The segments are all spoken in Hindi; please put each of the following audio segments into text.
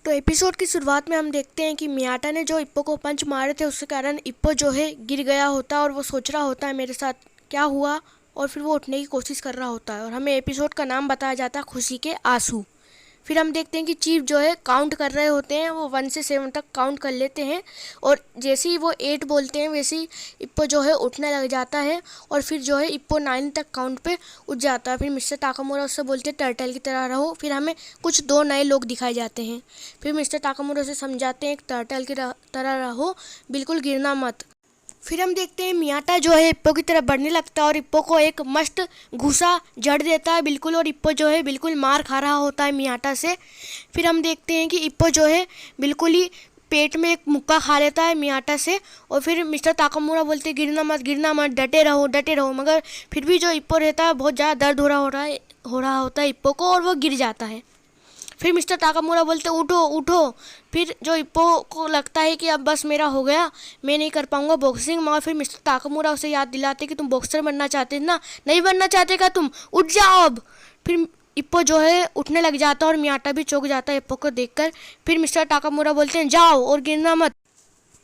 तो एपिसोड की शुरुआत में हम देखते हैं कि मियाटा ने जो इप्पो को पंच मारे थे उसके कारण इप्पो जो है गिर गया होता है और वो सोच रहा होता है मेरे साथ क्या हुआ, और फिर वो उठने की कोशिश कर रहा होता है और हमें एपिसोड का नाम बताया जाता है खुशी के आंसू। फिर हम देखते हैं कि चीफ जो है काउंट कर रहे होते हैं, वो 1 से 7 तक काउंट कर लेते हैं और जैसे ही वो 8 बोलते हैं वैसे ही इप्पो जो है उठने लग जाता है और फिर जो है इप्पो 9 तक काउंट पे उठ जाता है। फिर मिस्टर ताकामुरा उससे बोलते हैं टर्टल की तरह रहो। फिर हमें कुछ 2 नए लोग दिखाए जाते हैं। फिर मिस्टर ताकामुरा उसे समझाते हैं एक टर्टल की तरह रहो, बिल्कुल गिरना मत। फिर हम देखते हैं मियाटा जो है इप्पो की तरफ बढ़ने लगता है और इप्पो को एक मस्त घूसा जड़ देता है बिल्कुल, और इप्पो जो है बिल्कुल मार खा रहा होता है मियाटा से। फिर हम देखते हैं कि इप्पो जो है बिल्कुल ही पेट में एक मुक्का खा लेता है मियाटा से और फिर मिस्टर ताकामुरा बोलते हैं गिरना मत, डटे रहो। मगर फिर भी जो इप्पो रहता है बहुत ज़्यादा दर्द हो रहा होता है इप्पो को और वो गिर जाता है। फिर मिस्टर ताकामुरा बोलते उठो। फिर जो इप्पो को लगता है कि अब बस मेरा हो गया, मैं नहीं कर पाऊंगा बॉक्सिंग, मगर फिर मिस्टर ताकामुरा उसे याद दिलाते कि तुम बॉक्सर बनना चाहते ना, नहीं बनना चाहते क्या तुम, उठ जाओ अब। फिर इप्पो जो है उठने लग जाता है और मियाटा भी चौंक जाता है इप्पो को देखकर। फिर मिस्टर ताकामुरा बोलते हैं जाओ और गिरना मत,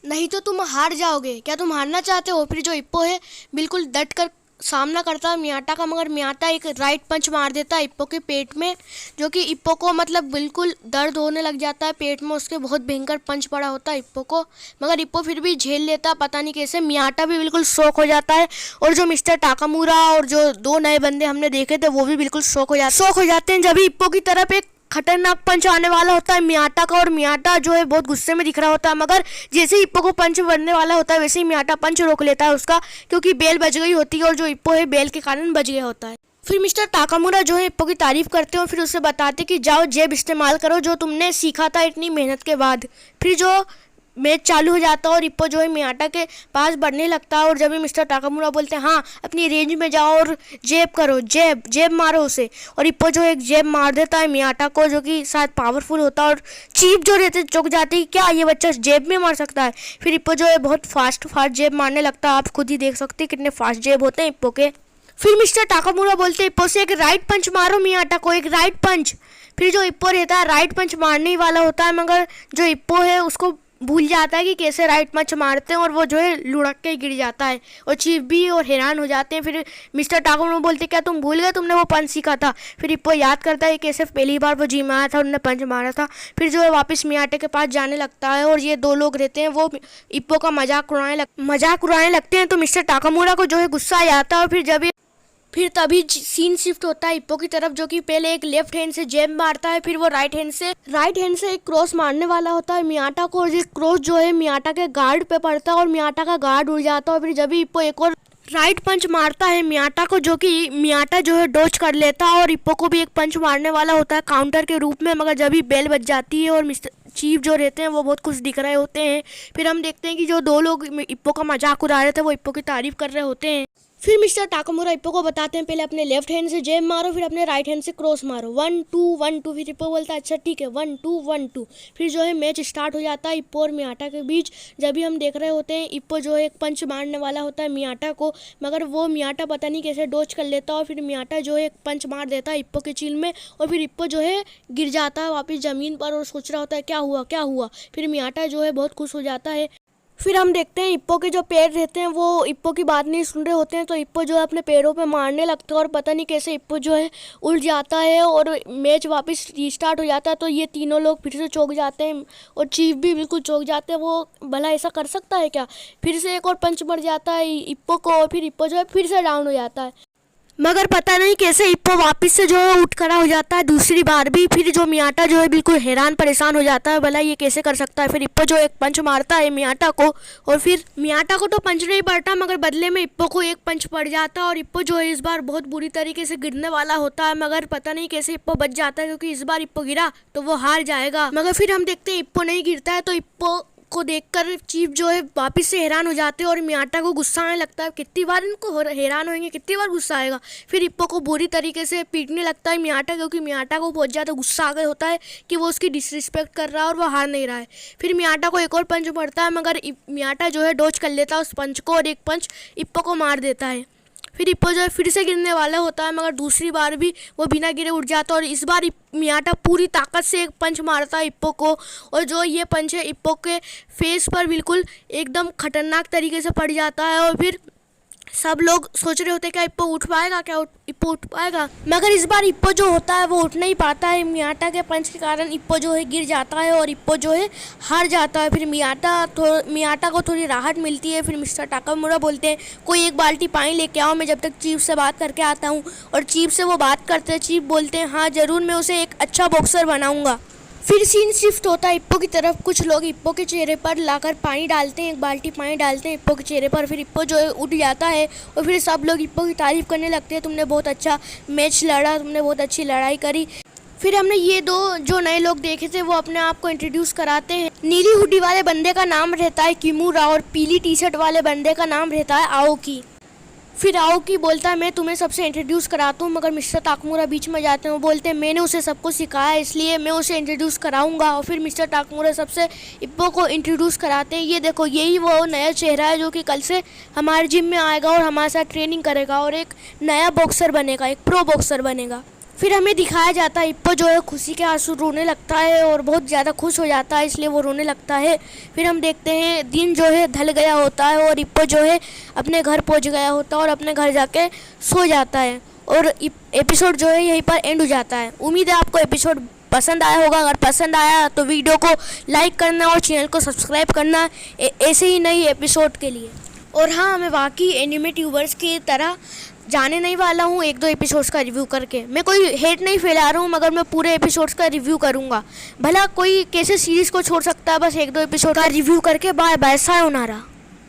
नहीं तो तुम हार जाओगे, क्या तुम हारना चाहते हो। फिर जो इप्पो है बिल्कुल डट कर सामना करता है मियाटा का, मगर मियाटा एक राइट पंच मार देता है इप्पो के पेट में, जो कि इप्पो को मतलब बिल्कुल दर्द होने लग जाता है पेट में। उसके बहुत भयंकर पंच पड़ा होता है इप्पो को, मगर इप्पो फिर भी झेल लेता है पता नहीं कैसे। मियाटा भी बिल्कुल शॉक हो जाता है और जो मिस्टर ताकामुरा और जो 2 नए बंदे हमने देखे थे वो भी बिल्कुल शॉक हो जाते हैं जब इप्पो की तरफ एक खतरनाक पंच आने वाला होता है मियाटा का, और मियाटा जो है बहुत गुस्से में दिख रहा होता है, मगर जैसे ही इप्पो को पंच बनने वाला होता है वैसे ही मियाटा पंच रोक लेता है उसका, क्योंकि बेल बज गई होती है और जो इप्पो है बेल के कारण बच गया होता है। फिर मिस्टर ताकामुरा जो है इप्पो की तारीफ करते हैं और फिर उसे बताते कि जाओ जेब इस्तेमाल करो जो तुमने सीखा था इतनी मेहनत के बाद। फिर जो मैच चालू हो जाता है और इप्पो जो है मियाटा के पास बढ़ने लगता है और जब भी मिस्टर ताकामुरा बोलते हैं हाँ अपनी रेंज में जाओ और जेब करो, जेब मारो उसे, और इप्पो जो एक जेब मार देता है मियाटा को जो कि शायद पावरफुल होता है, और चीफ जो रहते चौंक जाते हैं क्या ये बच्चा जेब में मार सकता है। फिर इप्पो जो है बहुत फास्ट जेब मारने लगता है, आप खुद ही देख सकते हैं कितने फास्ट जेब होते हैं इप्पो के। फिर मिस्टर ताकामुरा बोलते हैं इप्पो से एक राइट पंच मारो मियाटा को, एक राइट पंच। फिर जो इप्पो रहता है राइट पंच मारने ही वाला होता है, मगर जो इप्पो है उसको भूल जाता है कि कैसे राइट पंच मारते हैं और वो जो है लुढ़क के गिर जाता है और चीफ भी और हैरान हो जाते हैं। फिर मिस्टर ताकामुरा बोलते क्या तुम भूल गए तुमने वो पंच सीखा था। फिर इप्पो याद करता है कैसे पहली बार वो जी में आया था उन्होंने पंच मारा था। फिर जो है वापस मियाटे के पास जाने लगता है और ये 2 लोग रहते हैं वो इप्पो का मजाक उड़ाने लगते हैं, तो मिस्टर ताकामुरा को जो है गुस्सा आ जाता है और फिर तभी सीन शिफ्ट होता है इप्पो की तरफ, जो कि पहले एक लेफ्ट हैंड से जैब मारता है, फिर वो राइट हैंड से एक क्रॉस मारने वाला होता है मियाटा को, और ये क्रॉस जो है मियाटा के गार्ड पे पड़ता है और मियाटा का गार्ड उड़ जाता है। और फिर जब भी इप्पो एक और राइट पंच मारता है मियाटा को, जो कि मियाटा जो है डॉज कर लेता है और इप्पो को भी एक पंच मारने वाला होता है काउंटर के रूप में, मगर जब भी बेल बज जाती है और मिस्टर चीफ जो रहते हैं वो बहुत खुश दिख रहे होते हैं। फिर हम देखते हैं कि जो 2 लोग इप्पो का मजाक उड़ा रहे थे वो इप्पो की तारीफ कर रहे होते हैं। फिर मिस्टर ताकामुरा इप्पो को बताते हैं पहले अपने लेफ्ट हैंड से जैब मारो, फिर अपने राइट हैंड से क्रॉस मारो, 1 2 1 2। फिर इप्पो बोलता है अच्छा ठीक है 1 2 1 2। फिर जो है मैच स्टार्ट हो जाता है इप्पो और मियाटा के बीच। जब भी हम देख रहे होते हैं इप्पो जो है एक पंच मारने वाला होता है मियाटा को, मगर वो मियाटा पता नहीं कैसे डॉज कर लेता है और फिर मियाटा जो है एक पंच मार देता है इप्पो के चील में और फिर इप्पो जो है गिर जाता है वापस ज़मीन पर और सोच रहा होता है क्या हुआ। फिर मियाटा जो है बहुत खुश हो जाता है। फिर हम देखते हैं इप्पो के जो पैर रहते हैं वो इप्पो की बात नहीं सुन रहे होते हैं, तो इप्पो जो है अपने पैरों पे मारने लगता है और पता नहीं कैसे इप्पो जो है उड़ जाता है और मैच वापस रीस्टार्ट हो जाता है। तो ये तीनों लोग फिर से चौंक जाते हैं और चीफ भी बिल्कुल चौंक जाते हैं, वो भला ऐसा कर सकता है क्या। फिर से एक और पंच मर जाता है इप्पो को और फिर इप्पो जो है फिर से डाउन हो जाता है, मगर पता नहीं कैसे इप्पो वापस से जो है उठ खड़ा हो जाता है दूसरी बार भी। फिर जो मियाटा जो है बिल्कुल हैरान परेशान हो जाता है, भला ये कैसे कर सकता है। फिर इप्पो जो एक पंच मारता है मियाटा को और फिर मियाटा को तो पंच नहीं पड़ता, मगर बदले में इप्पो को एक पंच पड़ जाता है और इप्पो जो है इस बार बहुत बुरी तरीके से गिरने वाला होता है, मगर पता नहीं कैसे इप्पो बच जाता है, क्योंकि इस बार इप्पो गिरा तो वो हार जाएगा। मगर फिर हम देखते हैं इप्पो नहीं गिरता है, तो इप्पो को देखकर चीफ जो है वापस से हैरान हो जाते हैं और मियाटा को गुस्सा आने लगता है। कितनी बार इनको हैरान होंगे, कितनी बार गुस्सा आएगा। फिर इप्पो को बुरी तरीके से पीटने लगता है मियाटा, क्योंकि मियाटा को बहुत ज़्यादा गुस्सा आ गया होता है कि वो उसकी डिसरिस्पेक्ट कर रहा है और वो हार नहीं रहा है। फिर मियाटा को एक और पंच पड़ता है, मगर मियाटा जो है डॉज कर लेता है उस पंच को और एक पंच इप्पो को मार देता है। फिर इप्पो जो है फिर से गिरने वाला होता है, मगर दूसरी बार भी वो बिना गिरे उठ जाता है और इस बार मियाटा पूरी ताकत से एक पंच मारता है इप्पो को, और जो ये पंच है इप्पो के फेस पर बिल्कुल एकदम खतरनाक तरीके से पड़ जाता है। और फिर सब लोग सोच रहे होते हैं क्या इप्पो उठ पाएगा, इप्पो उठ पाएगा, मगर इस बार इप्पो जो होता है वो उठ नहीं पाता है। मियाटा के पंच के कारण इप्पो जो है गिर जाता है और इप्पो जो है हार जाता है। फिर मियाटा को थोड़ी राहत मिलती है। फिर मिस्टर टाकामुरा बोलते हैं कोई एक बाल्टी पानी लेके आओ, मैं जब तक चीफ से बात करके आता हूँ। और चीफ से वो बात करते हैं। चीफ बोलते हैं हाँ ज़रूर, मैं उसे एक अच्छा बॉक्सर बनाऊँगा। फिर सीन शिफ्ट होता है इप्पो की तरफ। कुछ लोग इप्पो के चेहरे पर लाकर पानी डालते हैं, एक बाल्टी पानी डालते हैं इप्पो के चेहरे पर। फिर इप्पो जो है उठ जाता है और फिर सब लोग इप्पो की तारीफ़ करने लगते हैं, तुमने बहुत अच्छा मैच लड़ा, तुमने बहुत अच्छी लड़ाई करी। फिर हमने ये दो जो नए लोग देखे थे वो अपने आप को इंट्रोड्यूस कराते हैं। नीली हुडी वाले बंदे का नाम रहता है किमुरा और पीली टी शर्ट वाले बंदे का नाम रहता है आओकी। फिर आओकी बोलता है मैं तुम्हें सबसे इंट्रोड्यूस कराता हूँ, मगर मिस्टर टाकामुरा बीच में जाते हैं। वो बोलते हैं मैंने उसे सबको सिखाया इसलिए मैं उसे इंट्रोड्यूस कराऊंगा। और फिर मिस्टर टाकामुरा सबसे इप्पो को इंट्रोड्यूस कराते हैं। ये देखो यही वो नया चेहरा है जो कि कल से हमारे जिम में आएगा और हमारे साथ ट्रेनिंग करेगा और एक नया बॉक्सर बनेगा, एक प्रो बॉक्सर बनेगा। फिर हमें दिखाया जाता है इप्पो जो है खुशी के आंसू रोने लगता है और बहुत ज़्यादा खुश हो जाता है, इसलिए वो रोने लगता है। फिर हम देखते हैं दिन जो है ढल गया होता है और इप्पो जो है अपने घर पहुंच गया होता है और अपने घर जाके सो जाता है और एपिसोड जो है यहीं पर एंड हो जाता है। उम्मीद है आपको एपिसोड पसंद आया होगा। अगर पसंद आया तो वीडियो को लाइक करना और चैनल को सब्सक्राइब करना ऐसे ही नई एपिसोड के लिए। और हाँ, मैं बाकी एनिमे ट्यूबर्स की तरह जाने नहीं वाला हूँ एक दो एपिसोड्स का रिव्यू करके। मैं कोई हेट नहीं फैला रहा हूँ, मगर मैं पूरे एपिसोड्स का रिव्यू करूँगा। भला कोई कैसे सीरीज़ को छोड़ सकता है बस एक दो एपिसोड का रिव्यू करके। Bye bye, sayonara.